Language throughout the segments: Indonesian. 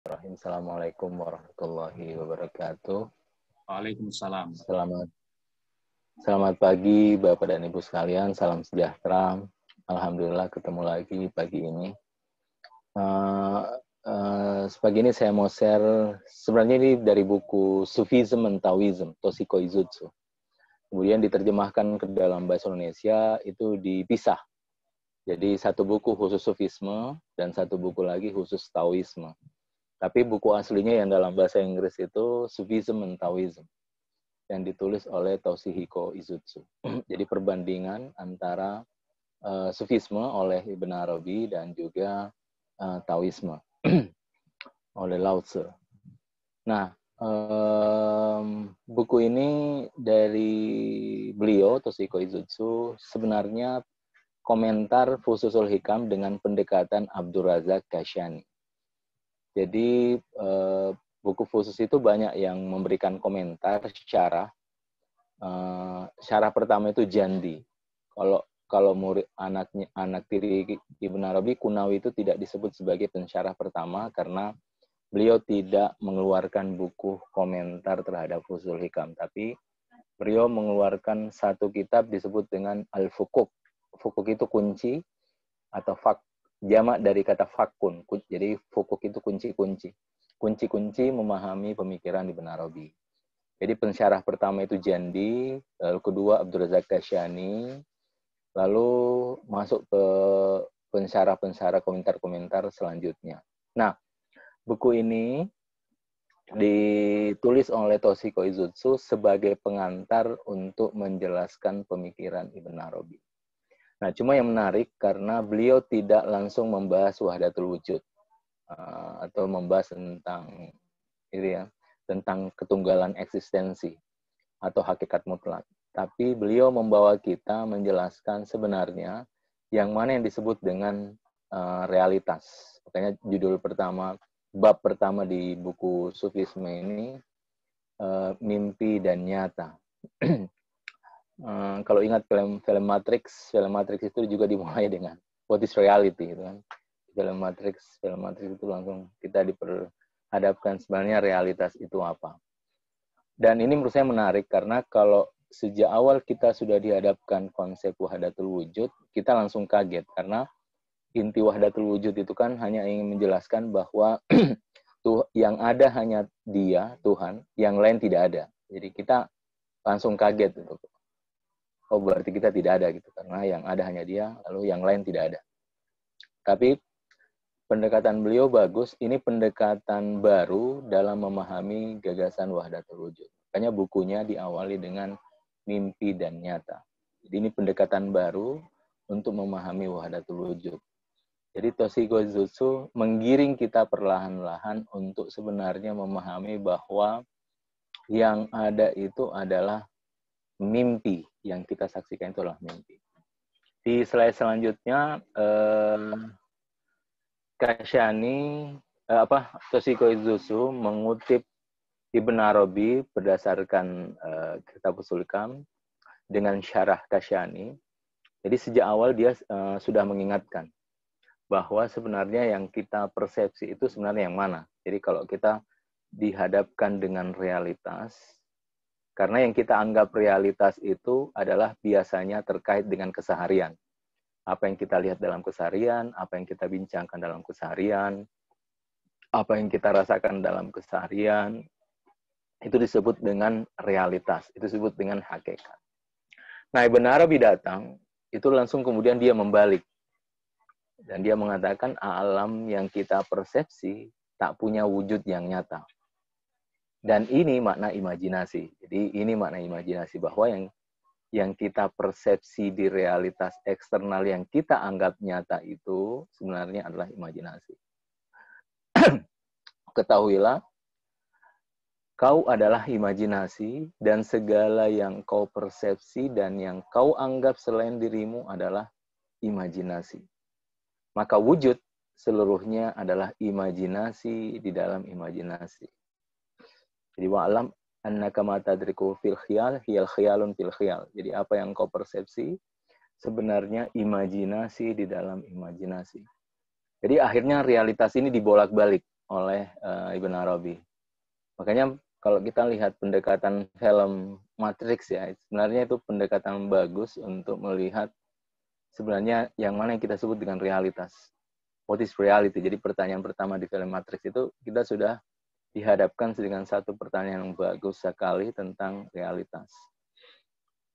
Bismillahirrahmanirrahim. Assalamualaikum warahmatullahi wabarakatuh. Waalaikumsalam. Selamat pagi Bapak dan Ibu sekalian. Salam sejahtera. Alhamdulillah ketemu lagi pagi ini. Pagi ini saya mau share, sebenarnya ini dari buku Sufism and Taoism, Toshiko Izutsu. Kemudian diterjemahkan ke dalam bahasa Indonesia, itu dipisah. Jadi satu buku khusus Sufisme dan satu buku lagi khusus Taoisme. Tapi buku aslinya yang dalam bahasa Inggris itu Sufism and Taoism, yang ditulis oleh Toshihiko Izutsu. Jadi perbandingan antara Sufisme oleh Ibn Arabi dan juga Taoisme oleh Lao Tzu. Nah, buku ini dari beliau, Toshihiko Izutsu, sebenarnya komentar Fususul Hikam dengan pendekatan Abdurrazak Kashani. Jadi buku Fusus itu banyak yang memberikan komentar syarah. Syarah pertama itu Jandi. Kalau murid anak tiri Ibn Arabi, Kunawi itu tidak disebut sebagai pensyarah pertama karena beliau tidak mengeluarkan buku komentar terhadap Fususul Hikam, tapi beliau mengeluarkan satu kitab disebut dengan Al-Fuquk. Fuquk itu kunci atau fak, jamak dari kata fakun. Jadi Fuquk itu kunci-kunci. Kunci-kunci memahami pemikiran Ibn Arabi. Jadi pensyarah pertama itu Jandi, lalu kedua Abdurrazak Kashani, lalu masuk ke pensyarah-pensyarah komentar-komentar selanjutnya. Nah, buku ini ditulis oleh Toshihiko Izutsu sebagai pengantar untuk menjelaskan pemikiran Ibn Arabi. Nah, cuma yang menarik karena beliau tidak langsung membahas wahdatul wujud atau membahas tentang ini ya, tentang ketunggalan eksistensi atau hakikat mutlak. Tapi beliau membawa kita menjelaskan sebenarnya yang mana yang disebut dengan realitas. Makanya judul pertama, bab pertama di buku Sufisme ini mimpi dan nyata. Kalau ingat film Matrix itu juga dimulai dengan what is reality, gitu kan. Film Matrix itu langsung kita diperhadapkan sebenarnya realitas itu apa. Dan ini menurut saya menarik karena kalau sejak awal kita sudah dihadapkan konsep wahdatul wujud, kita langsung kaget karena inti wahdatul wujud itu kan hanya ingin menjelaskan bahwa yang ada hanya Dia, Tuhan, yang lain tidak ada. Jadi kita langsung kaget gitu. Oh, berarti kita tidak ada gitu karena yang ada hanya Dia, lalu yang lain tidak ada. Tapi pendekatan beliau bagus, ini pendekatan baru dalam memahami gagasan wahdatul wujud. Makanya bukunya diawali dengan mimpi dan nyata. Jadi ini pendekatan baru untuk memahami wahdatul wujud. Jadi Toshihiko Izutsu menggiring kita perlahan-lahan untuk sebenarnya memahami bahwa yang ada itu adalah mimpi, yang kita saksikan itu adalah mimpi. Di slide selanjutnya, Toshihiko Izutsu mengutip Ibn Arabi berdasarkan kitab Fususul Hikam dengan syarah Kashani. Jadi sejak awal dia sudah mengingatkan bahwa sebenarnya yang kita persepsi itu sebenarnya yang mana. Jadi kalau kita dihadapkan dengan realitas, karena yang kita anggap realitas itu adalah biasanya terkait dengan keseharian. Apa yang kita lihat dalam keseharian, apa yang kita bincangkan dalam keseharian, apa yang kita rasakan dalam keseharian, itu disebut dengan realitas, itu disebut dengan hakikat. Nah, Ibn Arabi datang, itu langsung kemudian dia membalik. Dan dia mengatakan alam yang kita persepsi tak punya wujud yang nyata. Dan ini makna imajinasi. Jadi ini makna imajinasi bahwa yang kita persepsi di realitas eksternal yang kita anggap nyata itu sebenarnya adalah imajinasi. Ketahuilah, kau adalah imajinasi dan segala yang kau persepsi dan yang kau anggap selain dirimu adalah imajinasi. Maka wujud seluruhnya adalah imajinasi di dalam imajinasi. Jadi wa'alam annaka ma tadriku fil khiyal hiyal khiyalun fil khiyal. Jadi apa yang kau persepsi sebenarnya imajinasi di dalam imajinasi. Jadi akhirnya realitas ini dibolak-balik oleh Ibn Arabi. Makanya kalau kita lihat pendekatan film Matrix ya, sebenarnya itu pendekatan bagus untuk melihat sebenarnya yang mana yang kita sebut dengan realitas. What is reality? Jadi pertanyaan pertama di film Matrix itu kita sudah dihadapkan dengan satu pertanyaan yang bagus sekali tentang realitas.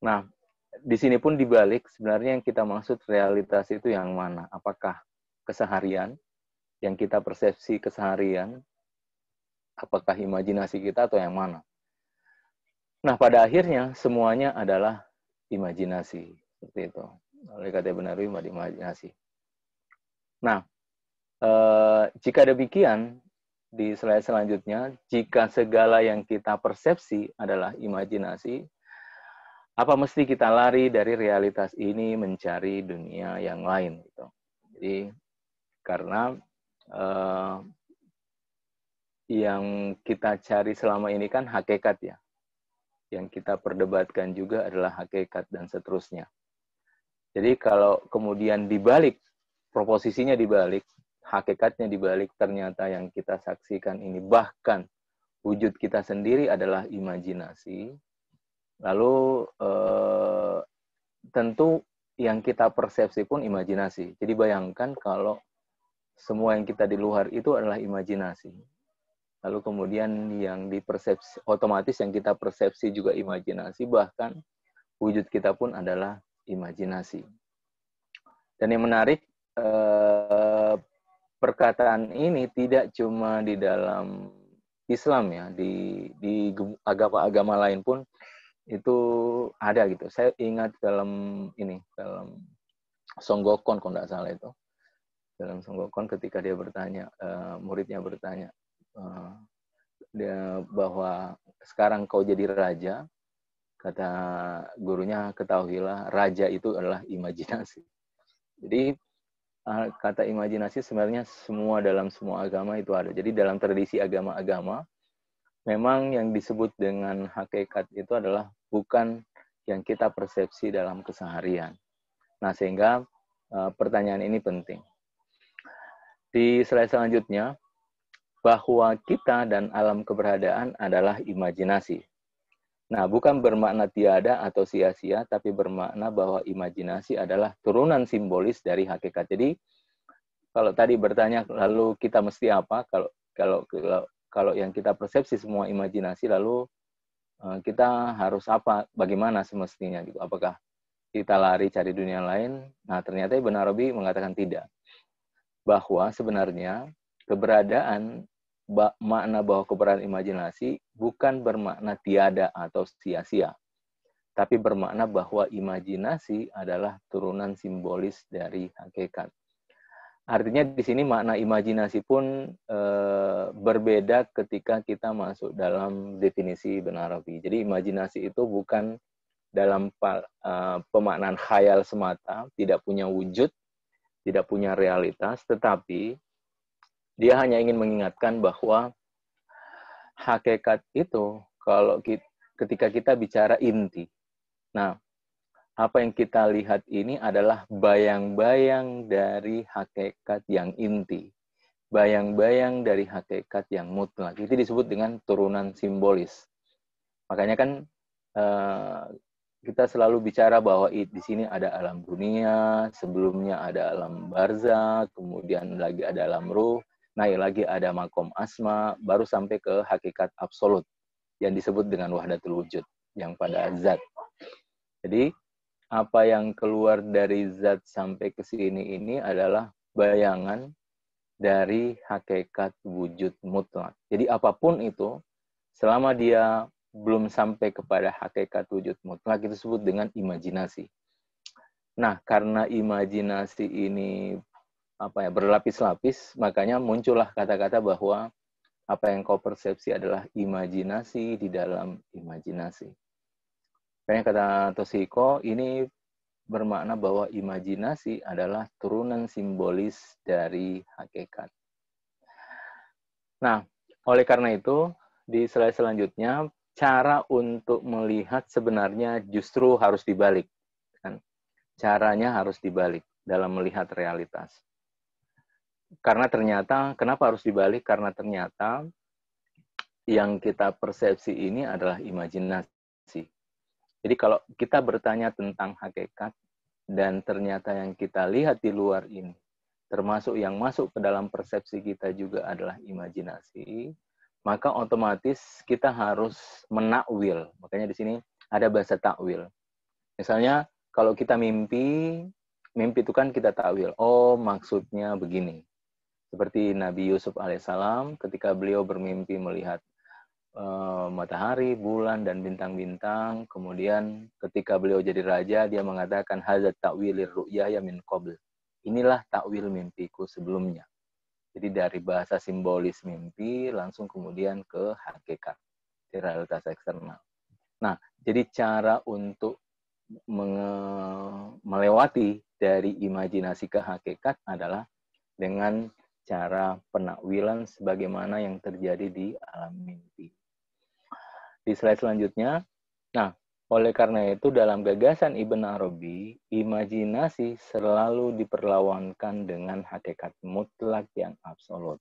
Nah, di sini pun dibalik sebenarnya yang kita maksud realitas itu yang mana? Apakah keseharian yang kita persepsi keseharian? Apakah imajinasi kita atau yang mana? Nah, pada akhirnya semuanya adalah imajinasi. Seperti itu. Oleh kata Ibn Arabi, imajinasi. Nah, jika demikian, di slide selanjutnya, jika segala yang kita persepsi adalah imajinasi, apa mesti kita lari dari realitas ini mencari dunia yang lain? Gitu. Jadi, karena yang kita cari selama ini kan hakikat ya. Yang kita perdebatkan juga adalah hakikat dan seterusnya. Jadi kalau kemudian dibalik, proposisinya dibalik, hakikatnya dibalik, ternyata yang kita saksikan ini bahkan wujud kita sendiri adalah imajinasi, lalu tentu yang kita persepsi pun imajinasi. Jadi bayangkan kalau semua yang kita di luar itu adalah imajinasi. Lalu kemudian yang dipersepsi, otomatis yang kita persepsi juga imajinasi, bahkan wujud kita pun adalah imajinasi. Dan yang menarik, perkataan ini tidak cuma di dalam Islam ya, di agama-agama lain pun itu ada gitu. Saya ingat film Song Gokong kalau nggak salah itu. Dalam Song Gokong ketika dia bertanya, muridnya bertanya, dia bahwa sekarang kau jadi raja, kata gurunya, ketahuilah raja itu adalah imajinasi. Jadi kata imajinasi sebenarnya semua dalam semua agama itu ada. Jadi dalam tradisi agama-agama memang yang disebut dengan hakikat itu adalah bukan yang kita persepsi dalam keseharian. Nah, sehingga pertanyaan ini penting. Di slide selanjutnya, bahwa kita dan alam keberadaan adalah imajinasi. Nah, bukan bermakna tiada atau sia-sia, tapi bermakna bahwa imajinasi adalah turunan simbolis dari hakikat. Jadi, kalau tadi bertanya, lalu kita mesti apa? Kalau yang kita persepsi semua imajinasi, lalu kita harus apa? Bagaimana semestinya? Gitu? Apakah kita lari cari dunia lain? Nah, ternyata Ibn Arabi mengatakan tidak. Bahwa sebenarnya keberadaan, makna bahwa keberadaan imajinasi bukan bermakna tiada atau sia-sia, tapi bermakna bahwa imajinasi adalah turunan simbolis dari hakikat. Artinya di sini makna imajinasi pun berbeda ketika kita masuk dalam definisi Ibn Arabi. Jadi imajinasi itu bukan dalam pemaknaan khayal semata, tidak punya wujud, tidak punya realitas, tetapi dia hanya ingin mengingatkan bahwa hakikat itu kalau ketika kita bicara inti. Nah, apa yang kita lihat ini adalah bayang-bayang dari hakikat yang inti. Bayang-bayang dari hakikat yang mutlak. Itu disebut dengan turunan simbolis. Makanya kan kita selalu bicara bahwa di sini ada alam dunia, sebelumnya ada alam barzakh, kemudian lagi ada alam ruh, naik lagi ada makom asma, baru sampai ke hakikat absolut yang disebut dengan wahdatul wujud, yang pada zat. Jadi, apa yang keluar dari zat sampai ke sini ini adalah bayangan dari hakikat wujud mutlak. Jadi, apapun itu, selama dia belum sampai kepada hakikat wujud mutlak, itu disebut dengan imajinasi. Nah, karena imajinasi ini berlapis-lapis, makanya muncullah kata-kata bahwa apa yang kau persepsi adalah imajinasi di dalam imajinasi. Makanya kata Toshiko ini bermakna bahwa imajinasi adalah turunan simbolis dari hakikat. Nah, oleh karena itu, di slide selanjutnya, cara untuk melihat sebenarnya justru harus dibalik. Caranya harus dibalik dalam melihat realitas. Karena ternyata, kenapa harus dibalik? Karena ternyata yang kita persepsi ini adalah imajinasi. Jadi kalau kita bertanya tentang hakikat, dan ternyata yang kita lihat di luar ini, termasuk yang masuk ke dalam persepsi kita juga adalah imajinasi, maka otomatis kita harus menakwil. Makanya di sini ada bahasa takwil. Misalnya kalau kita mimpi, mimpi itu kan kita takwil. Oh, maksudnya begini. Seperti Nabi Yusuf alaihissalam ketika beliau bermimpi melihat matahari, bulan, dan bintang-bintang. Kemudian ketika beliau jadi raja, dia mengatakan, Hazat ta'wilir ru'yaya min qabl. Inilah takwil mimpiku sebelumnya. Jadi dari bahasa simbolis mimpi, langsung kemudian ke hakikat, di realitas eksternal. Nah, jadi cara untuk melewati dari imajinasi ke hakikat adalah dengan cara penakwilan sebagaimana yang terjadi di alam mimpi. Di slide selanjutnya, nah, oleh karena itu dalam gagasan Ibn Arabi, imajinasi selalu diperlawankan dengan hakikat mutlak yang absolut.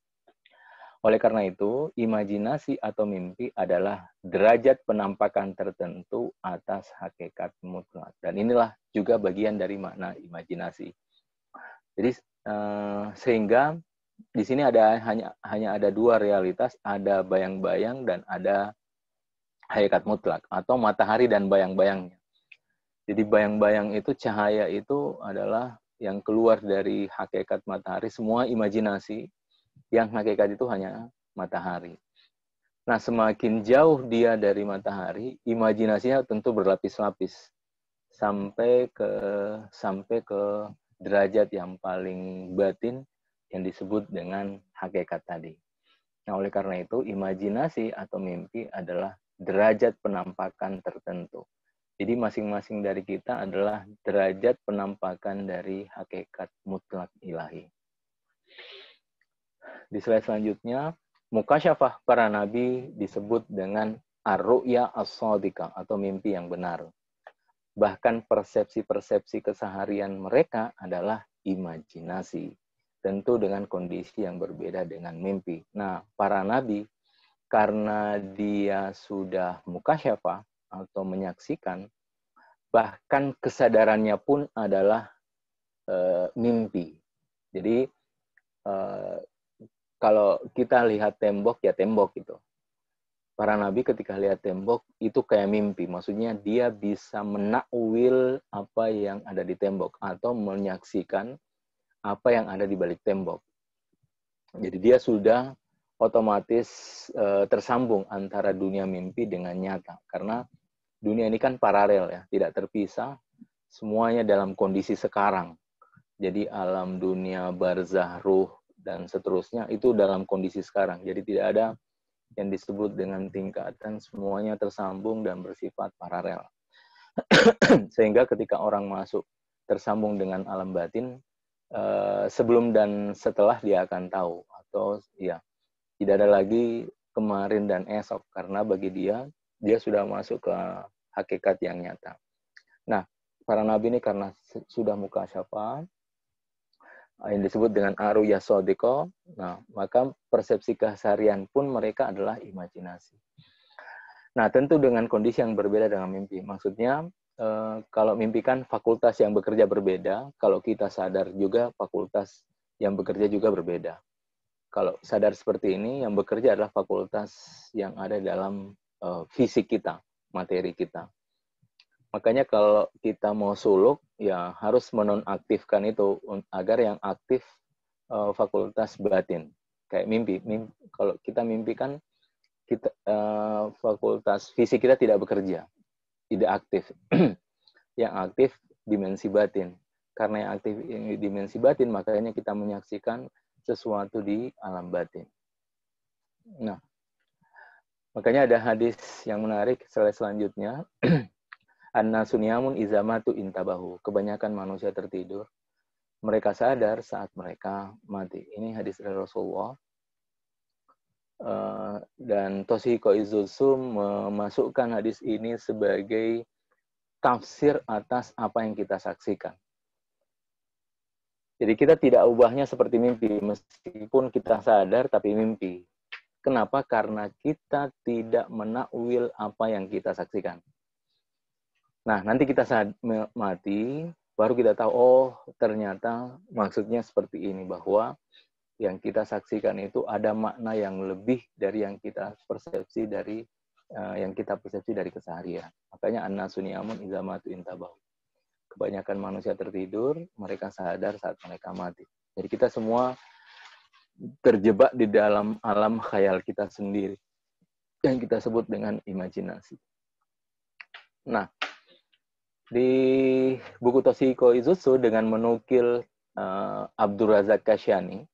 Oleh karena itu, imajinasi atau mimpi adalah derajat penampakan tertentu atas hakikat mutlak. Dan inilah juga bagian dari makna imajinasi. Jadi sehingga di sini hanya ada dua realitas, ada bayang-bayang dan ada hakikat mutlak atau matahari dan bayang-bayangnya. Jadi bayang-bayang itu, cahaya itu adalah yang keluar dari hakikat matahari, semua imajinasi, yang hakikat itu hanya matahari. Nah, semakin jauh dia dari matahari, imajinasinya tentu berlapis-lapis sampai ke derajat yang paling batin yang disebut dengan hakikat tadi. Nah, oleh karena itu, imajinasi atau mimpi adalah derajat penampakan tertentu. Jadi masing-masing dari kita adalah derajat penampakan dari hakikat mutlak ilahi. Di slide selanjutnya, mukasyafah para nabi disebut dengan ar-ru'ya as-shadiqah atau mimpi yang benar. Bahkan persepsi-persepsi keseharian mereka adalah imajinasi. Tentu dengan kondisi yang berbeda dengan mimpi. Nah, para nabi karena dia sudah mukasyafah atau menyaksikan, bahkan kesadarannya pun adalah mimpi. Jadi kalau kita lihat tembok, ya tembok gitu. Para nabi ketika lihat tembok itu kayak mimpi. Maksudnya dia bisa menakwil apa yang ada di tembok atau menyaksikan apa yang ada di balik tembok. Jadi dia sudah otomatis tersambung antara dunia mimpi dengan nyata. Karena dunia ini kan paralel ya, tidak terpisah, semuanya dalam kondisi sekarang. Jadi alam dunia, barzah, ruh, dan seterusnya itu dalam kondisi sekarang. Jadi tidak ada yang disebut dengan tingkatan, semuanya tersambung dan bersifat paralel. Sehingga ketika orang masuk tersambung dengan alam batin, sebelum dan setelah dia akan tahu. Atau ya, tidak ada lagi kemarin dan esok, karena bagi dia sudah masuk ke hakikat yang nyata. Nah, para nabi ini karena sudah mukasyafah, yang disebut dengan ar-ru'ya as-shadiqah, nah, maka persepsi keseharian pun mereka adalah imajinasi. Nah, tentu dengan kondisi yang berbeda dengan mimpi. Maksudnya, kalau mimpi kan fakultas yang bekerja berbeda, kalau kita sadar juga fakultas yang bekerja juga berbeda. Kalau sadar seperti ini, yang bekerja adalah fakultas yang ada dalam fisik kita, materi kita. Makanya kalau kita mau suluk, ya harus menonaktifkan itu agar yang aktif fakultas batin. Kayak mimpi. Kalau kita mimpi kan kita fakultas fisik kita tidak bekerja, tidak aktif. Yang aktif dimensi batin. Karena yang aktif dimensi batin, makanya kita menyaksikan sesuatu di alam batin. Nah, makanya ada hadis yang menarik selanjutnya. An-nasu niyamun izamatu intabahu. Kebanyakan manusia tertidur. Mereka sadar saat mereka mati. Ini hadis dari Rasulullah. Dan Toshiko Izutsu memasukkan hadis ini sebagai tafsir atas apa yang kita saksikan. Jadi kita tidak ubahnya seperti mimpi, meskipun kita sadar tapi mimpi. Kenapa? Karena kita tidak menakwil apa yang kita saksikan. Nah, nanti kita mati, baru kita tahu, oh ternyata maksudnya seperti ini, bahwa yang kita saksikan itu ada makna yang lebih dari yang kita persepsi dari keseharian. Makanya an-nasu ni'amun idza matu intabahu. Kebanyakan manusia tertidur, mereka sadar saat mereka mati. Jadi kita semua terjebak di dalam alam khayal kita sendiri yang kita sebut dengan imajinasi. Nah, di buku Toshiko Izutsu dengan menukil Abdul Razak Kashani,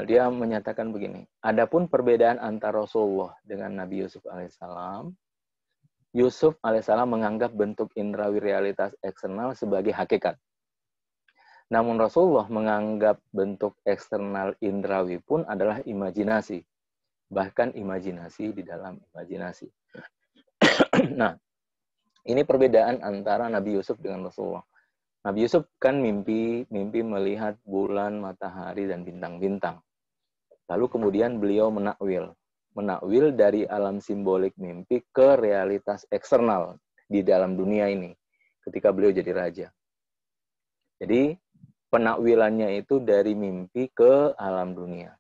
dia menyatakan begini, adapun perbedaan antara Rasulullah dengan Nabi Yusuf alaihissalam, Yusuf alaihissalam menganggap bentuk indrawi realitas eksternal sebagai hakikat. Namun Rasulullah menganggap bentuk eksternal indrawi pun adalah imajinasi. Bahkan imajinasi di dalam imajinasi. Nah, ini perbedaan antara Nabi Yusuf dengan Rasulullah. Nabi Yusuf kan mimpi melihat bulan, matahari, dan bintang-bintang. Lalu kemudian beliau menakwil dari alam simbolik mimpi ke realitas eksternal di dalam dunia ini ketika beliau jadi raja. Jadi penakwilannya itu dari mimpi ke alam dunia.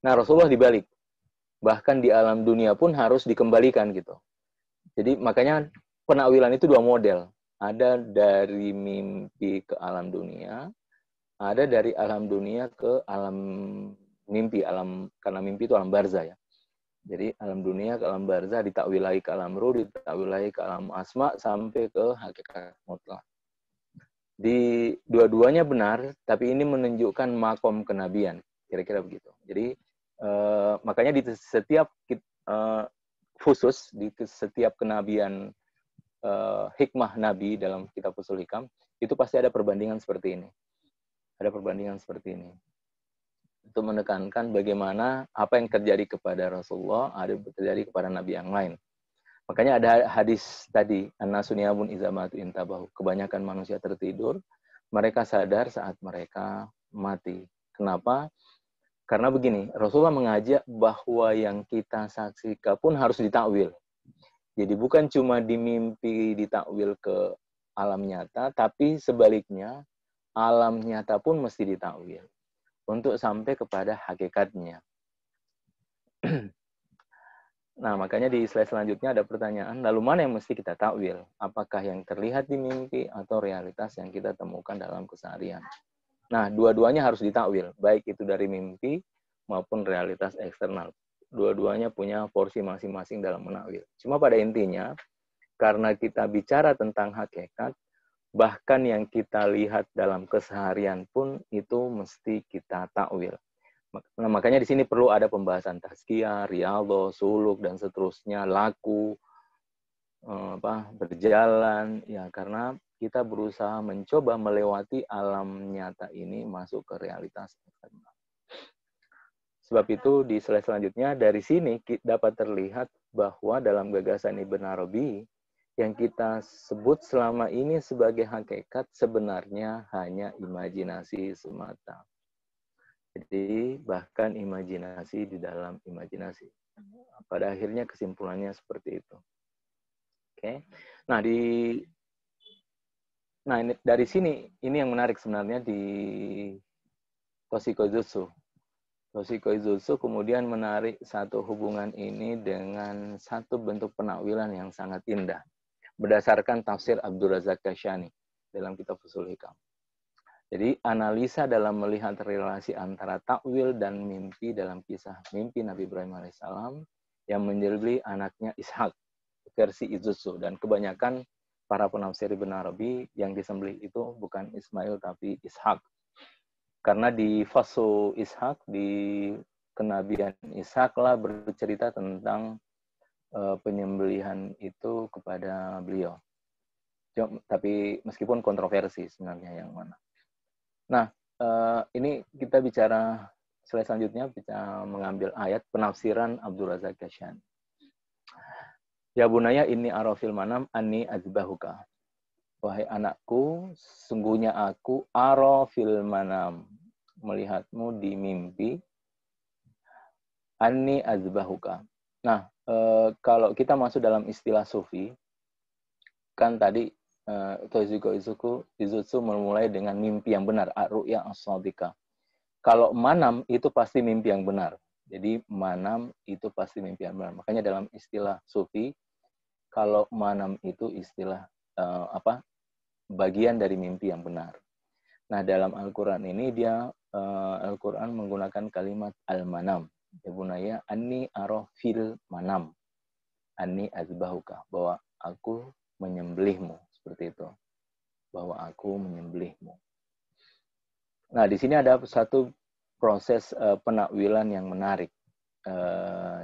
Nah, Rasulullah dibalik. Bahkan di alam dunia pun harus dikembalikan gitu. Jadi makanya penakwilan itu dua model. Ada dari mimpi ke alam dunia, ada dari alam dunia ke alam mimpi, karena mimpi itu alam barzah ya. Jadi alam dunia ke alam barzah, ditakwil lagi ke alam ruh, ditakwil lagi ke alam asma, sampai ke hakikat mutlak. Di dua-duanya benar, tapi ini menunjukkan makom kenabian, kira-kira begitu. Jadi makanya di setiap khusus di setiap kenabian hikmah Nabi dalam kitab Ushul Hikam, itu pasti ada perbandingan seperti ini. Ada perbandingan seperti ini. Untuk menekankan bagaimana apa yang terjadi kepada Rasulullah ada terjadi kepada Nabi yang lain. Makanya ada hadis tadi, an-nasu ni'amun idza matu intabahu. Kebanyakan manusia tertidur, mereka sadar saat mereka mati. Kenapa? Karena begini, Rasulullah mengajak bahwa yang kita saksikan pun harus ditakwil. Jadi bukan cuma di mimpi ditakwil ke alam nyata, tapi sebaliknya alam nyata pun mesti ditakwil untuk sampai kepada hakikatnya. Nah, makanya di slide selanjutnya ada pertanyaan, lalu mana yang mesti kita takwil? Apakah yang terlihat di mimpi atau realitas yang kita temukan dalam keseharian? Nah, dua-duanya harus ditakwil, baik itu dari mimpi maupun realitas eksternal. Dua-duanya punya porsi masing-masing dalam menakwil. Cuma pada intinya, karena kita bicara tentang hakikat, bahkan yang kita lihat dalam keseharian pun itu mesti kita takwil. Nah, makanya di sini perlu ada pembahasan tazkiyah, riyadhah, suluk, dan seterusnya, laku, berjalan, ya karena kita berusaha mencoba melewati alam nyata ini masuk ke realitas eksternal. Sebab itu di slide selanjutnya, dari sini dapat terlihat bahwa dalam gagasan Ibn Arabi, yang kita sebut selama ini sebagai hakikat sebenarnya hanya imajinasi semata. Jadi bahkan imajinasi di dalam imajinasi. Pada akhirnya kesimpulannya seperti itu. Oke. Nah, dari sini ini yang menarik sebenarnya di Toshiko Izutsu. Toshiko Izutsu kemudian menarik satu hubungan ini dengan satu bentuk penakwilan yang sangat indah berdasarkan tafsir Abdul Razak Kashani dalam kitab Ushul Hikam. Jadi analisa dalam melihat relasi antara takwil dan mimpi dalam kisah mimpi Nabi Ibrahim alaihissalam yang menyembelih anaknya Ishak versi Izutsu, dan kebanyakan para penafsir Ibn Arabi yang disembelih itu bukan Ismail tapi Ishak. Karena di Fasu Ishak, di kenabian Ishak lah bercerita tentang penyembelihan itu kepada beliau. Tapi meskipun kontroversi sebenarnya yang mana. Nah, ini kita bicara slide selanjutnya, kita mengambil ayat penafsiran Abdul Razak Kashani. Ya bunaya inni arafil manam anni azbahuka. wahai anakku, sungguhnya aku aro fil manam, melihatmu di mimpi, anni azbahuka. Nah, kalau kita masuk dalam istilah sufi, kan tadi Toshiko Izutsu memulai dengan mimpi yang benar, ar-ru'ya as-shadika. Kalau manam itu pasti mimpi yang benar. Jadi manam itu pasti mimpi yang benar. Makanya dalam istilah sufi, kalau manam itu istilah bagian dari mimpi yang benar. Nah, dalam Al-Qur'an ini dia Al-Qur'an menggunakan kalimat al-manam. Ya bunaya anni aro fil manam. Anni azbahuka, bahwa aku menyembelihmu, seperti itu. Bahwa aku menyembelihmu. Nah, di sini ada satu proses penakwilan yang menarik.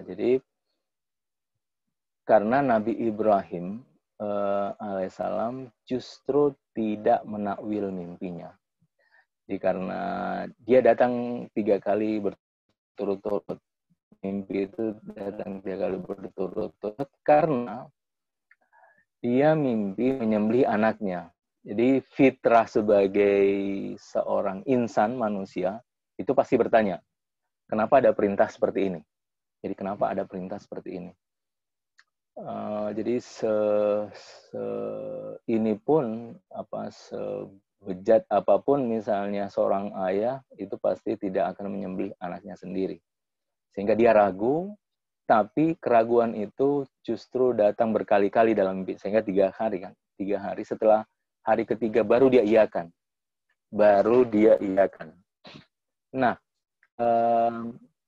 Jadi karena Nabi Ibrahim alaihissalam justru tidak menakwil mimpinya. Jadi karena dia datang 3 kali berturut-turut, mimpi itu datang 3 kali berturut-turut karena dia mimpi menyembelih anaknya. Jadi fitrah sebagai seorang insan manusia itu pasti bertanya, kenapa ada perintah seperti ini? Jadi kenapa ada perintah seperti ini? Jadi ini pun sebejat apapun misalnya seorang ayah itu pasti tidak akan menyembelih anaknya sendiri. Sehingga dia ragu, tapi keraguan itu justru datang berkali-kali dalam mimpi. Sehingga 3 hari kan. 3 hari setelah hari ketiga baru dia iakan. Nah,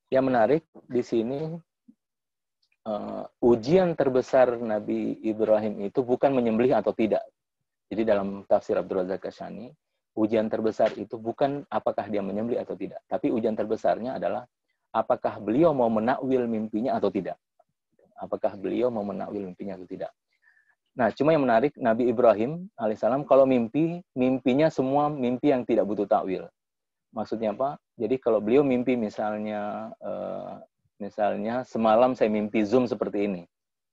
yang menarik di sini ujian terbesar Nabi Ibrahim itu bukan menyembelih atau tidak. Jadi dalam tafsir Abdul Razak Asyani, ujian terbesar itu bukan apakah dia menyembelih atau tidak, tapi ujian terbesarnya adalah apakah beliau mau menakwil mimpinya atau tidak. Apakah beliau mau menakwil mimpinya atau tidak. Nah, cuma yang menarik, Nabi Ibrahim alaihissalam kalau mimpinya semua mimpi yang tidak butuh takwil. Maksudnya apa? Jadi kalau beliau mimpi misalnya semalam saya mimpi Zoom seperti ini.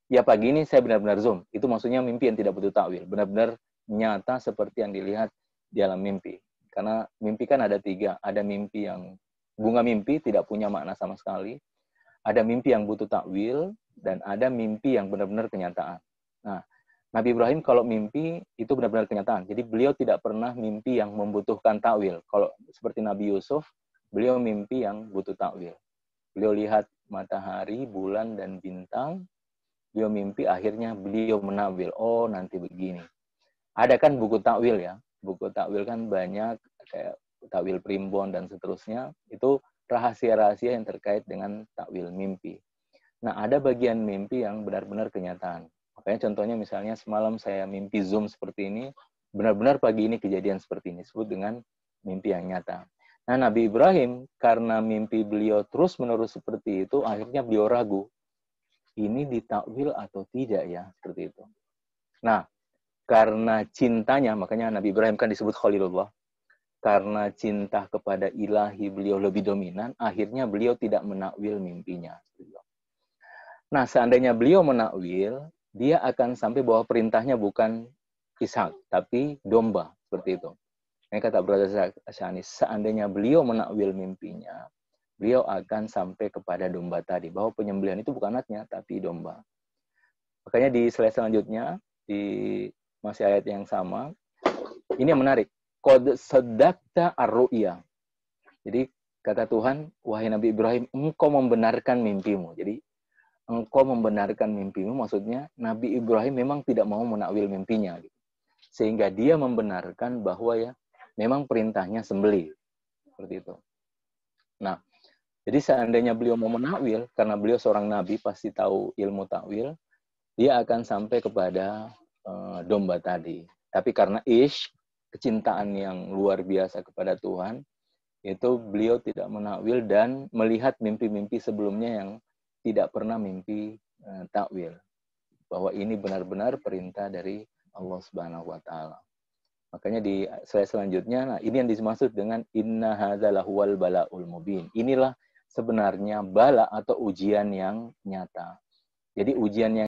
Ya pagi ini saya benar-benar Zoom. Itu maksudnya mimpi yang tidak butuh takwil. Benar-benar nyata seperti yang dilihat di dalam mimpi. Karena mimpi kan ada 3. Ada mimpi yang bunga mimpi tidak punya makna sama sekali. Ada mimpi yang butuh takwil. Dan ada mimpi yang benar-benar kenyataan. Nah, Nabi Ibrahim kalau mimpi itu benar-benar kenyataan. Jadi beliau tidak pernah mimpi yang membutuhkan takwil. Kalau seperti Nabi Yusuf, beliau mimpi yang butuh takwil. Beliau lihat matahari, bulan, dan bintang. Beliau mimpi, akhirnya beliau menakwil. Oh, nanti begini. Ada kan buku takwil ya. Buku takwil kan banyak, kayak takwil primbon dan seterusnya. Itu rahasia-rahasia yang terkait dengan takwil mimpi. Nah, ada bagian mimpi yang benar-benar kenyataan. Makanya contohnya misalnya semalam saya mimpi Zoom seperti ini, benar-benar pagi ini kejadian seperti ini. Disebut dengan mimpi yang nyata. Nah, Nabi Ibrahim, karena mimpi beliau terus-menerus seperti itu, akhirnya beliau ragu. Ini ditakwil atau tidak ya? Seperti itu. Nah, karena cintanya, makanya Nabi Ibrahim kan disebut Khalilullah. Karena cinta kepada ilahi beliau lebih dominan, akhirnya beliau tidak menakwil mimpinya. Nah, seandainya beliau menakwil, dia akan sampai bahwa perintahnya bukan Ishak, tapi domba. Seperti itu. Ini kata Brother Asyani, seandainya beliau menakwil mimpinya, beliau akan sampai kepada domba tadi. Bahwa penyembelihan itu bukan anaknya, tapi domba. Makanya di slide selanjutnya, di masih ayat yang sama, ini yang menarik. Qad saddaqta ar-ru'ya. Jadi, kata Tuhan, wahai Nabi Ibrahim, engkau membenarkan mimpimu. Jadi, engkau membenarkan mimpimu, maksudnya Nabi Ibrahim memang tidak mau menakwil mimpinya. Sehingga dia membenarkan bahwa ya, memang perintahnya sembelih. Seperti itu. Nah, jadi seandainya beliau mau menakwil, karena beliau seorang nabi, pasti tahu ilmu takwil, dia akan sampai kepada domba tadi. Tapi karena kecintaan yang luar biasa kepada Tuhan, itu beliau tidak menakwil dan melihat mimpi-mimpi sebelumnya yang tidak pernah mimpi takwil. Bahwa ini benar-benar perintah dari Allah Subhanahu wa taala. Makanya di slide selanjutnya, nah ini yang dimaksud dengan inna hadzalahuwal balaul mubin. Inilah sebenarnya bala atau ujian yang nyata. Jadi ujian yang